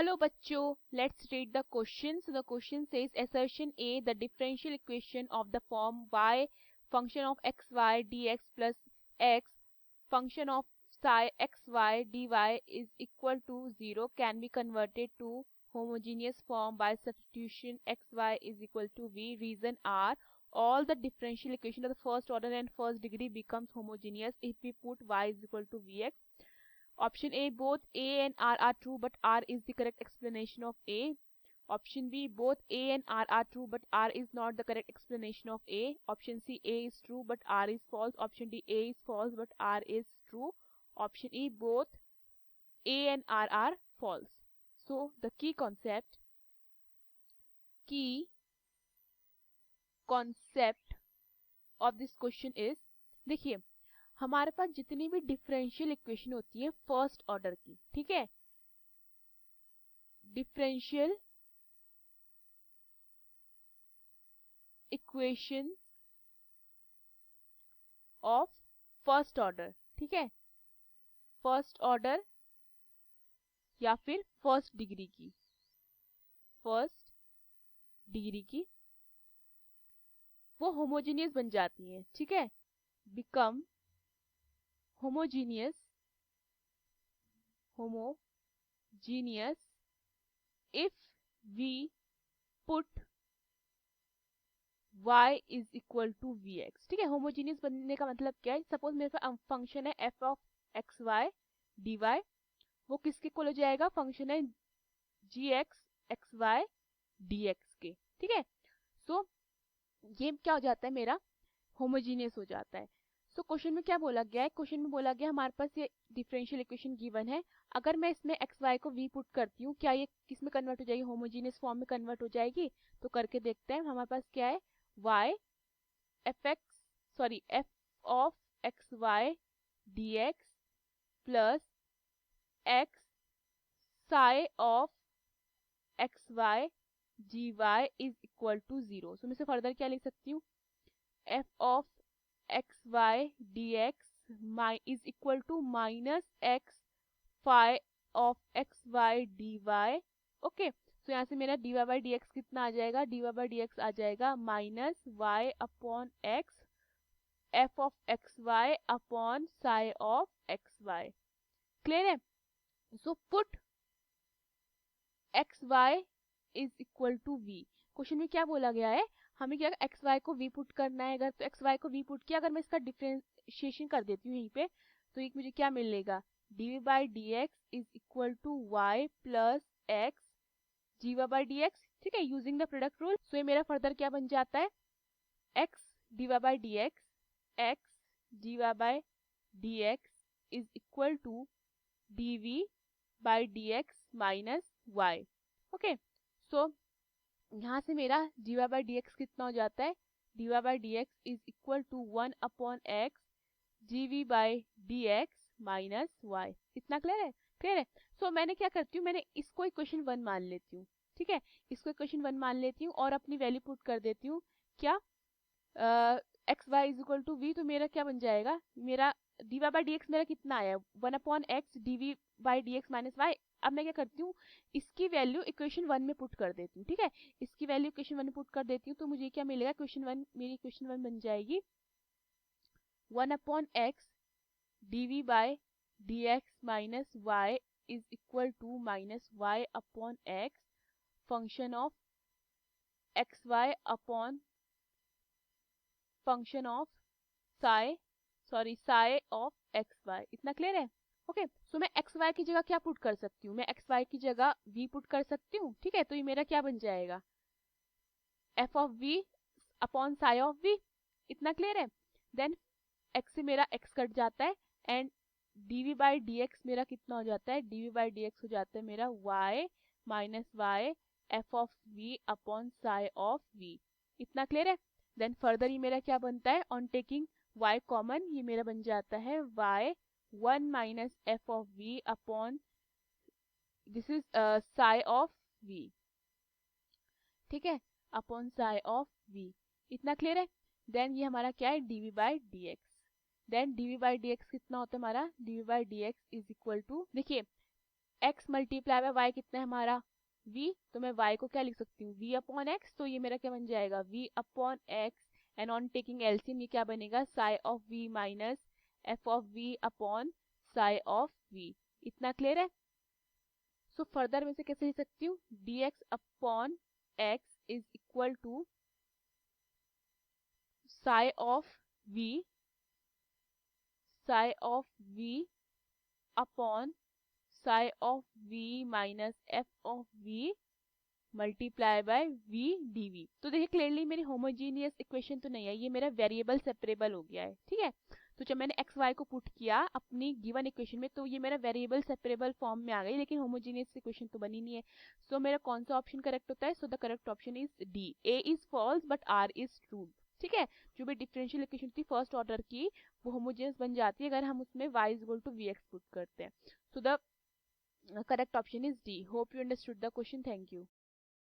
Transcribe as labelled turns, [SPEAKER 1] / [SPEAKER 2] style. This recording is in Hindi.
[SPEAKER 1] Hello bachcho, let's read the question. So the question says assertion A, the differential equation of the form y function of xy dx plus x function of psi xy dy is equal to 0 can be converted to homogeneous form by substitution xy is equal to v. Reason are all the differential equation of the first order and first degree becomes homogeneous if we put y is equal to vx. Option A, both A and R are true, but R is the correct explanation of A. Option B, both A and R are true, but R is not the correct explanation of A. Option C, A is true, but R is false. Option D, A is false, but R is true. Option E, both A and R are false. So, the key concept of this question is, देखिए हमारे पास जितनी भी डिफरेंशियल इक्वेशन होती है फर्स्ट ऑर्डर की, ठीक है, differential equation of first order, ठीक है, फर्स्ट ऑर्डर या फिर फर्स्ट डिग्री की, फर्स्ट डिग्री की वो होमोजीनियस बन जाती है, ठीक है, become homogeneous if we put y is equal to v x, ठीक है। होमोजीनियस बनने का मतलब क्या है? सपोज मेरे पास फंक्शन है f of x y d y, वो किसके इक्वल हो जाएगा? फंक्शन है g x x y d x के, ठीक है। सो ये क्या हो जाता है? मेरा होमोजीनियस हो जाता है। सो क्वेश्चन में क्या बोला गया है? क्वेश्चन में बोला गया हमारे पास ये डिफरेंशियल इक्वेशन गिवन है, अगर मैं इसमें एक्स वाई को वी पुट करती हूँ, क्या ये किस में कन्वर्ट हो जाएगी? होमोजीनियस फॉर्म में कन्वर्ट हो जाएगी। तो करके देखते हैं। हमारे पास क्या है? y f of x y d x plus x psi of x y g y is equal to 0। So मैं से फर्दर क्या लिख सकती हूँ? f of x y d x is equal to minus x phi of x y d y. Okay, तो यहाँ से मेरा d y by d x कितना आ जाएगा? D y by d x आ जाएगा minus y upon x F of x y upon psi of x y. Clear है? So put x y is equal to v. Question में क्या बोला गया है? हमें क्या एक्स वाई को वी पुट करना है। अगर तो एक्स वाई को वी पुट किया, अगर मैं इसका डिफ्रेंशिएशन कर देती हूँ यहीं पे, तो एक मुझे क्या मिलेगा? D v by d x is equal to y plus x g y by d x, ठीक है, using the product rule. So ये मेरा फर्दर क्या बन जाता है? X d y by d x d y by d x is equal to d v by d x minus y. Okay, so यहाँ से मेरा d y by d x कितना हो जाता है? D y by d x is equal to 1 upon x g v by d x minus y. इतना क्लियर है? क्लियर है। सो मैंने क्या करती हूँ, मैंने इसको इक्वेशन 1 मान लेती हूँ, ठीक है, इसको इक्वेशन 1 मान लेती हूँ और अपनी वैल्यू पुट कर देती हूँ। क्या? X y is equal to v, तो मेरा क्या बन जाएगा? मेरा d y by d x मेरा कितना आया? 1 upon x d v by d x minus y. अब मैं क्या करती हूँ, इसकी वैल्यू इक्वेशन 1 में पुट कर देती हूँ, ठीक है, इसकी वैल्यू इक्वेशन 1 में पुट कर देती हूँ। तो मुझे क्या मिलेगा? इक्वेशन 1, मेरी इक्वेशन 1 बन जाएगी 1 upon x d v by d x minus y is equal to minus y upon x function of x y upon function of psi of x y. इतना क्लियर है? ओके, सो मैं एक्स वाई की जगह क्या पुट कर सकती हूँ? मैं एक्स वाई की जगह वी पुट कर सकती हूँ, ठीक है, तो ये मेरा क्या बन जाएगा? F of v upon psi of v. इतना क्लियर है? देन एक्स से मेरा एक्स कट जाता है and d v by d x मेरा कितना हो जाता है? D v by d x हो जाता है मेरा y minus y f of v upon psi of v. इतना क्लियर है? देन फर्दर ये मेरा क्या बनता है? ऑन टेकिंग y कॉमन ये मेरा बन जाता है y 1 minus f of v upon this is psi of v, ठीक है, अपॉन साई ऑफ v। इतना क्लियर है? देन ये हमारा क्या है? dv by d x. Then dv by d x कितना होता है हमारा? dv by d x is equal to, देखिए x मल्टीप्लाई बाय वाई कितना है हमारा v, तो मैं y को क्या लिख सकती हूँ v अपॉन x, तो ये मेरा क्या बन जाएगा v upon x, and on taking LCM ये क्या बनेगा Sai of v minus f of v upon psi of v। इतना क्लियर है? सो फर्दर में से कैसे लिख सकती हूँ dx upon x is equal to psi of v, psi of v upon psi of v minus f of v multiply by v dv। तो देखिए क्लियरली मेरी होमोजीनियस इक्वेशन तो नहीं है, ये मेरा वेरिएबल सेपरेबल हो गया है, ठीक है। तो जब मैंने एक्स वाई को पुट किया अपनी गिवन इक्वेशन में तो ये मेरा वेरिएबल सेपरेबल फॉर्म में आ गई, लेकिन होमोजीनियस इक्वेशन तो बनी नहीं है। सो मेरा कौन सा ऑप्शन करेक्ट होता है? So the correct option is D, A is false but R is true, ठीक है। जो भी डिफरेंशियल इक्वेशन थी फर्स्ट ऑर्डर की वो होमोजीनियस बन जाती है अगर हम उसमें y is equal to v x put करते हैं। So the correct option is D. Hope you understood the question, thank you.